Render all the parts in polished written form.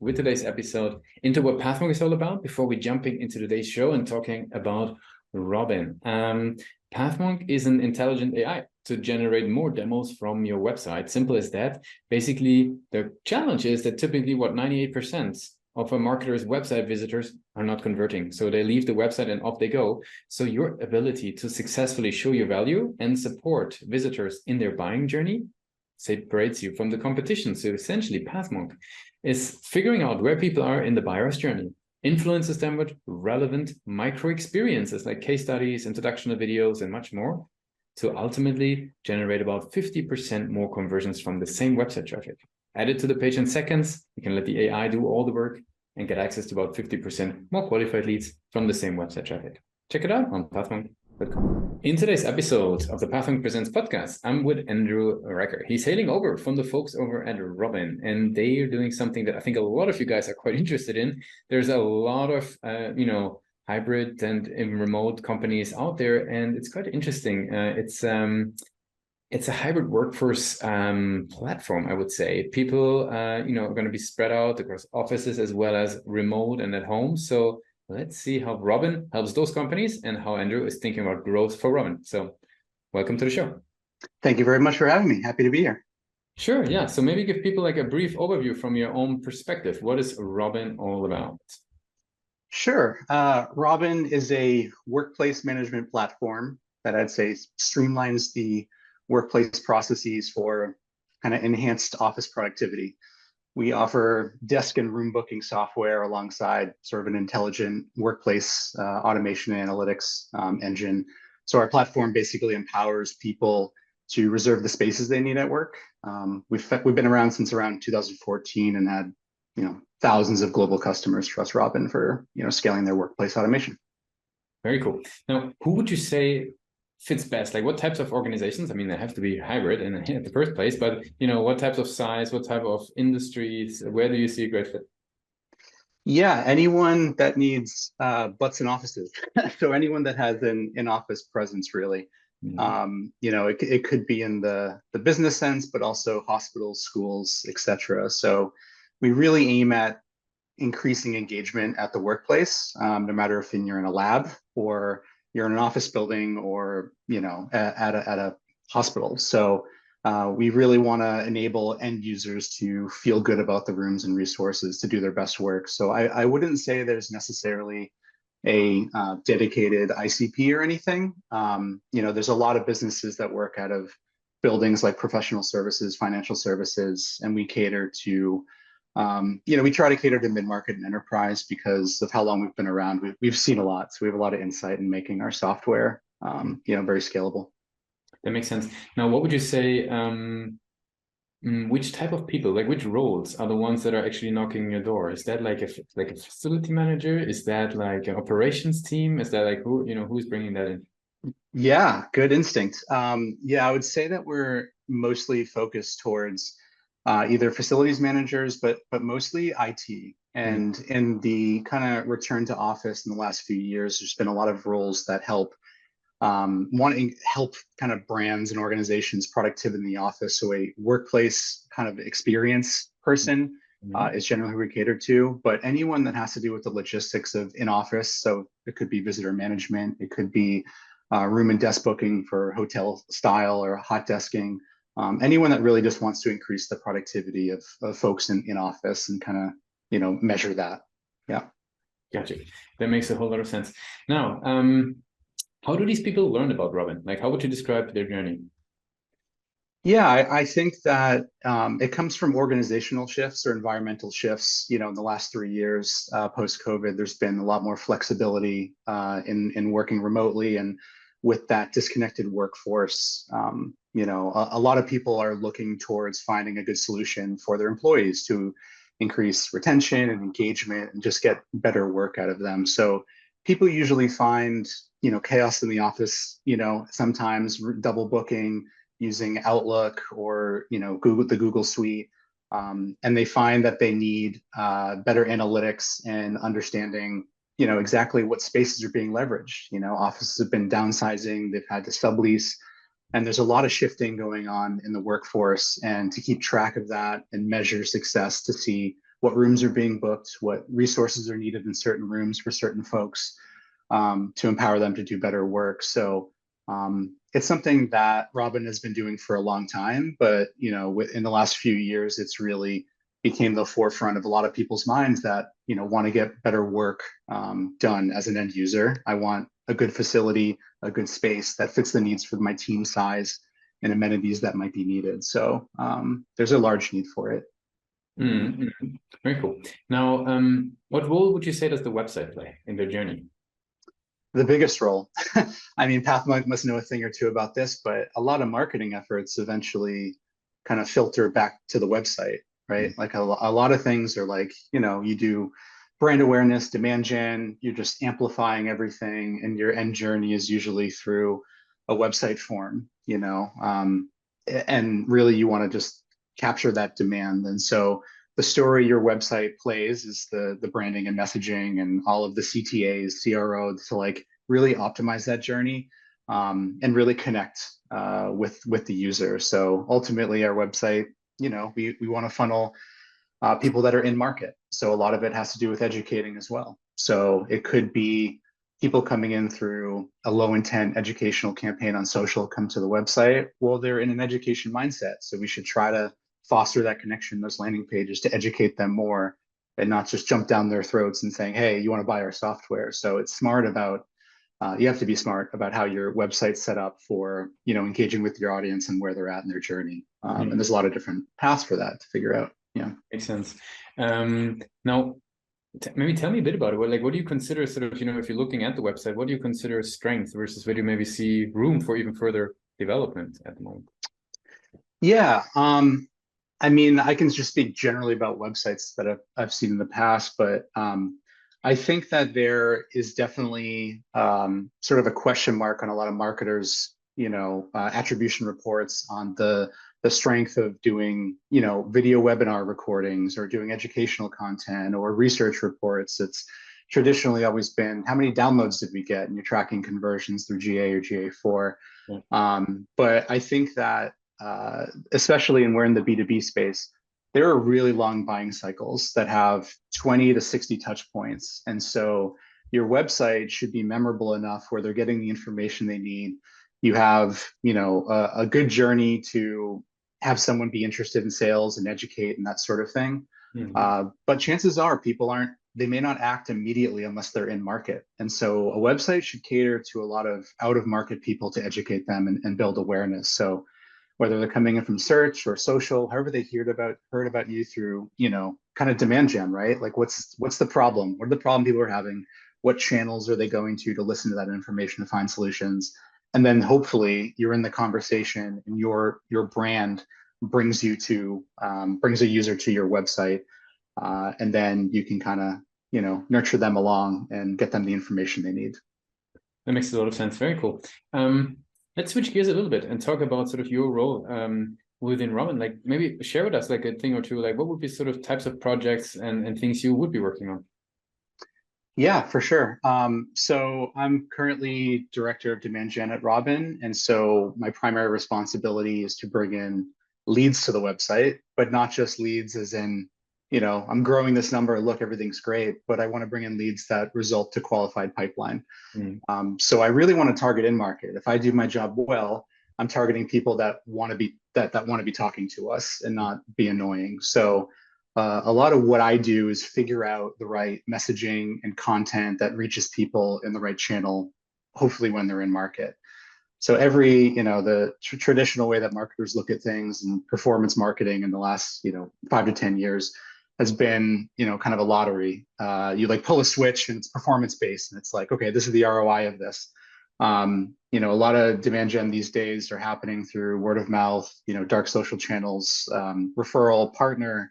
with today's episode into what Pathmark is all about before we jumping into today's show and talking about Robin. Pathmark is an intelligent AI to generate more demos from your website. Simple as that. Basically, the challenge is that typically 98% of a marketer's website visitors are not converting. So they leave the website and off they go. So your ability to successfully show your value and support visitors in their buying journey separates you from the competition. So essentially, Pathmark is figuring out where people are in the buyer's journey, influences them with relevant micro experiences like case studies, introductional videos, and much more to ultimately generate about 50% more conversions from the same website traffic. Add it to the page in seconds, you can let the AI do all the work and get access to about 50% more qualified leads from the same website traffic. Check it out on pathmark.com. In today's episode of the Pathmark Presents podcast, I'm with Andrew Riker. He's hailing over from the folks over at Robin, and they are doing something that I think a lot of you guys are quite interested in. There's a lot of, hybrid and remote companies out there, and it's quite interesting. It's a hybrid workforce platform, I would say. People, are going to be spread out across offices as well as remote and at home. So let's see how Robin helps those companies and how Andrew is thinking about growth for Robin. So welcome to the show. Thank you very much for having me. Happy to be here. Sure, yeah. So maybe give people like a brief overview from your own perspective. What is Robin all about? Sure. Robin is a workplace management platform that I'd say streamlines the workplace processes for kind of enhanced office productivity. We offer desk and room booking software alongside sort of an intelligent workplace automation and analytics engine. So our platform basically empowers people to reserve the spaces they need at work. We've been around since around 2014 and had thousands of global customers trust Robin for scaling their workplace automation. Very cool. Now, who would you say fits best? Like what types of organizations? I mean, they have to be hybrid in the first place, but what types of size, what type of industries, where do you see a great fit? Yeah, anyone that needs butts in offices. So anyone that has an in-office presence, really. It could be in the business sense, but also hospitals, schools, etc. So we really aim at increasing engagement at the workplace, no matter if you're in a lab or you're in an office building or at a hospital. So we really want to enable end users to feel good about the rooms and resources to do their best work. So I wouldn't say there's necessarily a dedicated ICP or anything. There's a lot of businesses that work out of buildings like professional services, financial services, and we cater to we try to cater to mid-market and enterprise because of how long we've been around. We've seen a lot, so we have a lot of insight in making our software, very scalable. That makes sense. Now, what would you say? Which type of people, like which roles, are the ones that are actually knocking on your door? Is that like a facility manager? Is that like an operations team? Is that like who's bringing that in? Yeah, good instinct. I would say that we're mostly focused towards either facilities managers, but mostly IT. And in the kind of return to office in the last few years, there's been a lot of roles that help help kind of brands and organizations productivity in the office. So a workplace kind of experience person is generally who we cater to, but anyone that has to do with the logistics of in office. So it could be visitor management, it could be room and desk booking for hotel style or hot desking. Anyone that really just wants to increase the productivity of folks in office and kind of, measure that. Yeah. Gotcha. That makes a whole lot of sense. Now, how do these people learn about Robin? Like, how would you describe their journey? Yeah, I think that it comes from organizational shifts or environmental shifts. In the last 3 years, post-COVID, there's been a lot more flexibility in working remotely, and with that disconnected workforce, a lot of people are looking towards finding a good solution for their employees to increase retention and engagement and just get better work out of them. So people usually find, chaos in the office, sometimes double booking using Outlook or, the Google Suite. And they find that they need better analytics and understanding exactly what spaces are being leveraged. Offices have been downsizing, they've had to sublease, and there's a lot of shifting going on in the workforce. And to keep track of that and measure success to see what rooms are being booked, what resources are needed in certain rooms for certain folks, to empower them to do better work. So it's something that Robin has been doing for a long time, but in the last few years, it's really became the forefront of a lot of people's minds that want to get better work done as an end user. I want a good facility, a good space that fits the needs for my team size and amenities that might be needed. So there's a large need for it. Mm-hmm. Very cool. Now, what role would you say does the website play in their journey? The biggest role. I mean, PathMonk must know a thing or two about this, but a lot of marketing efforts eventually kind of filter back to the website, right? Like a lot of things are like, you do brand awareness, demand gen, you're just amplifying everything, and your end journey is usually through a website form, and really you want to just capture that demand. And so the story your website plays is the branding and messaging and all of the CTAs, CROs to like really optimize that journey, and really connect with the user. So ultimately, our website, we want to funnel people that are in market. So a lot of it has to do with educating as well. So it could be people coming in through a low intent educational campaign on social come to the website. Well, they're in an education mindset. So we should try to foster that connection, those landing pages to educate them more and not just jump down their throats and saying, hey, you want to buy our software. So it's smart about, you have to be smart about how your website's set up for, engaging with your audience and where they're at in their journey. And there's a lot of different paths for that to figure out. Yeah. Makes sense. Now, maybe tell me a bit about it. What do you consider sort of, if you're looking at the website, what do you consider strength versus where do you maybe see room for even further development at the moment? Yeah. I mean, I can just speak generally about websites that I've seen in the past, but I think that there is definitely sort of a question mark on a lot of marketers, attribution reports on the strength of doing, video webinar recordings or doing educational content or research reports. It's traditionally always been how many downloads did we get, and you're tracking conversions through GA or GA4. Yeah. But I think that especially when we're in the B2B space, there are really long buying cycles that have 20 to 60 touch points. And so your website should be memorable enough where they're getting the information they need. You have, a good journey to have someone be interested in sales and educate and that sort of thing. Mm-hmm. But chances are they may not act immediately unless they're in market. And so a website should cater to a lot of out of market people to educate them and build awareness. So whether they're coming in from search or social, however they heard about you through, kind of demand gen, right? Like what's the problem? What are the problem people are having? What channels are they going to listen to that information to find solutions? And then hopefully you're in the conversation and your brand brings a user to your website. And then you can kind of, nurture them along and get them the information they need. That makes a lot of sense. Very cool. Let's switch gears a little bit and talk about sort of your role within Robin. Like maybe share with us like a thing or two, like what would be sort of types of projects and things you would be working on? Yeah, for sure. So I'm currently director of demand gen at Robin. And so my primary responsibility is to bring in leads to the website, but not just leads as in, I'm growing this number, look, everything's great, but I want to bring in leads that result to qualified pipeline. So I really want to target in market. If I do my job well, I'm targeting people that want to be that want to be talking to us and not be annoying. So a lot of what I do is figure out the right messaging and content that reaches people in the right channel, hopefully when they're in market. So the traditional way that marketers look at things and performance marketing in the last, 5 to 10 years has been, kind of a lottery. You like pull a switch and it's performance based and it's like, okay, this is the ROI of this. A lot of demand gen these days are happening through word of mouth, dark social channels, referral, partner,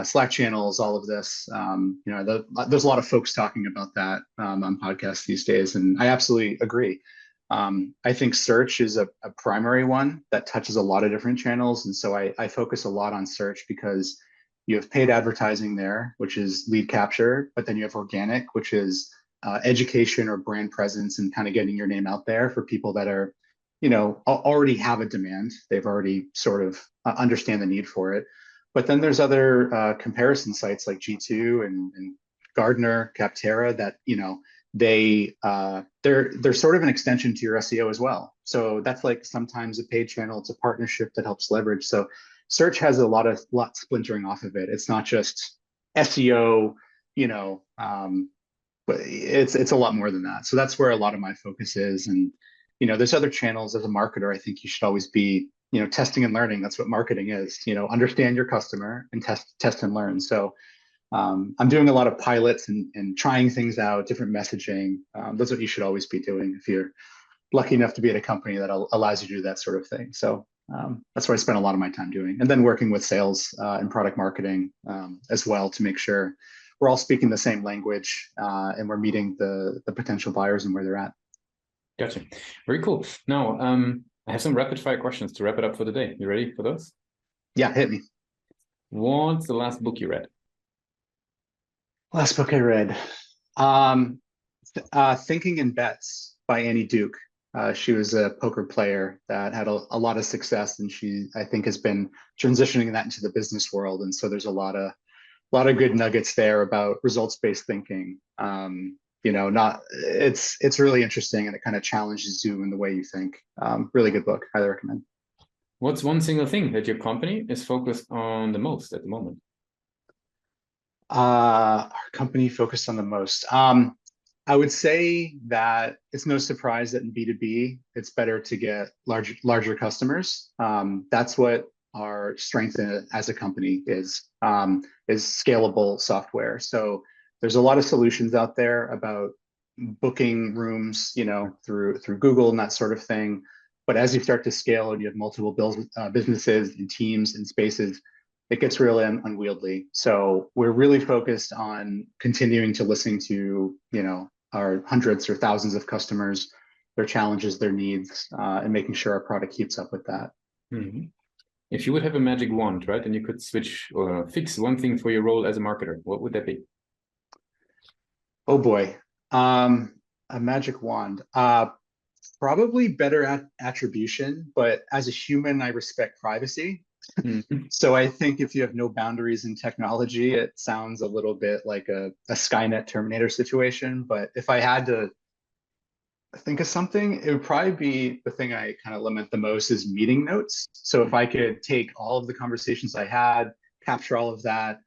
Slack channels, all of this. There's a lot of folks talking about that on podcasts these days, and I absolutely agree. I think search is a primary one that touches a lot of different channels, and so I focus a lot on search because you have paid advertising there, which is lead capture, but then you have organic, which is education or brand presence and kind of getting your name out there for people that are, already have a demand. They've already sort of understand the need for it. But then there's other comparison sites like G2 and Gartner, Capterra that, they're sort of an extension to your SEO as well. So that's like sometimes a paid channel, it's a partnership that helps leverage. So search has a lot splintering off of it. It's not just SEO, but it's a lot more than that. So that's where a lot of my focus is. And there's other channels. As a marketer, I think you should always be testing and learning. That's what marketing is. Understand your customer and test and learn. So I'm doing a lot of pilots and trying things out, different messaging. That's what you should always be doing if you're lucky enough to be at a company that allows you to do that sort of thing. So that's what I spend a lot of my time doing, and then working with sales and product marketing as well to make sure we're all speaking the same language and we're meeting the potential buyers and where they're at. Gotcha. Very cool. Now, I have some rapid fire questions to wrap it up for the day. You ready for those? Yeah, hit me. What's the last book you read? Last book I read, Thinking in Bets by Annie Duke. She was a poker player that had a lot of success, and she, I think, has been transitioning that into the business world. And so there's a lot of good nuggets there about results-based thinking. Not it's really interesting, and it kind of challenges you in the way you think. Really good book. Highly recommend. What's one single thing that your company is focused on the most at the moment? Our company focused on the most. I would say that it's no surprise that in B2B, it's better to get larger customers. That's what our strength as a company is scalable software. So there's a lot of solutions out there about booking rooms, through Google and that sort of thing. But as you start to scale and you have multiple businesses and teams and spaces, it gets really unwieldy. So we're really focused on continuing to listen to, our hundreds or thousands of customers, their challenges, their needs, and making sure our product keeps up with that. Mm-hmm. If you would have a magic wand, right, and you could switch or fix one thing for your role as a marketer, what would that be? Oh boy, a magic wand. Probably better at attribution, but as a human, I respect privacy. Mm-hmm. So I think if you have no boundaries in technology, it sounds a little bit like a Skynet Terminator situation. But if I had to think of something, it would probably be the thing I kind of lament the most is meeting notes. So if I could take all of the conversations I had, capture all of that,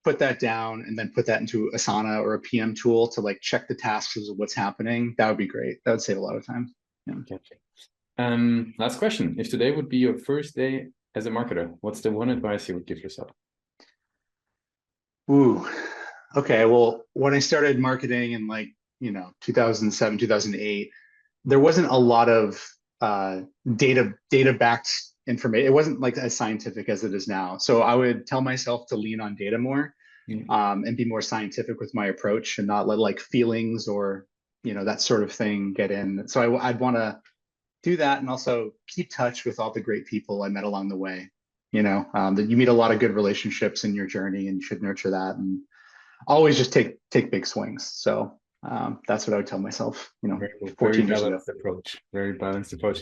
put that down, and then put that into Asana or a PM tool to like check the tasks of what's happening, that would be great. That would save a lot of time. Yeah. Okay. Last question. If today would be your first day as a marketer, what's the one advice you would give yourself? Ooh, okay. Well, when I started marketing in 2007, 2008, there wasn't a lot of data backed information. It wasn't like as scientific as it is now. So I would tell myself to lean on data more, and be more scientific with my approach and not let like feelings or that sort of thing get in. So I'd want to do that, and also keep touch with all the great people I met along the way. That you meet a lot of good relationships in your journey, and you should nurture that, and always just take big swings. So that's what I would tell myself, Very, 14 years ago. very balanced approach.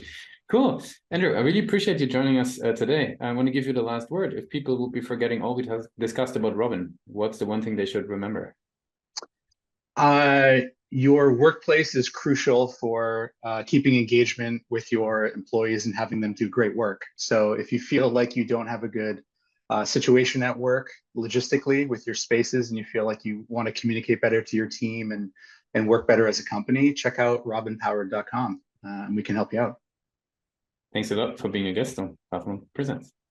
Cool. Andrew, I really appreciate you joining us today. I want to give you the last word. If people will be forgetting all we discussed about Robin, what's the one thing they should remember? Your workplace is crucial for keeping engagement with your employees and having them do great work. So if you feel like you don't have a good situation at work logistically with your spaces, and you feel like you want to communicate better to your team and work better as a company, check out robinpowered.com, and we can help you out. Thanks a lot for being a guest on Pathmon Presents.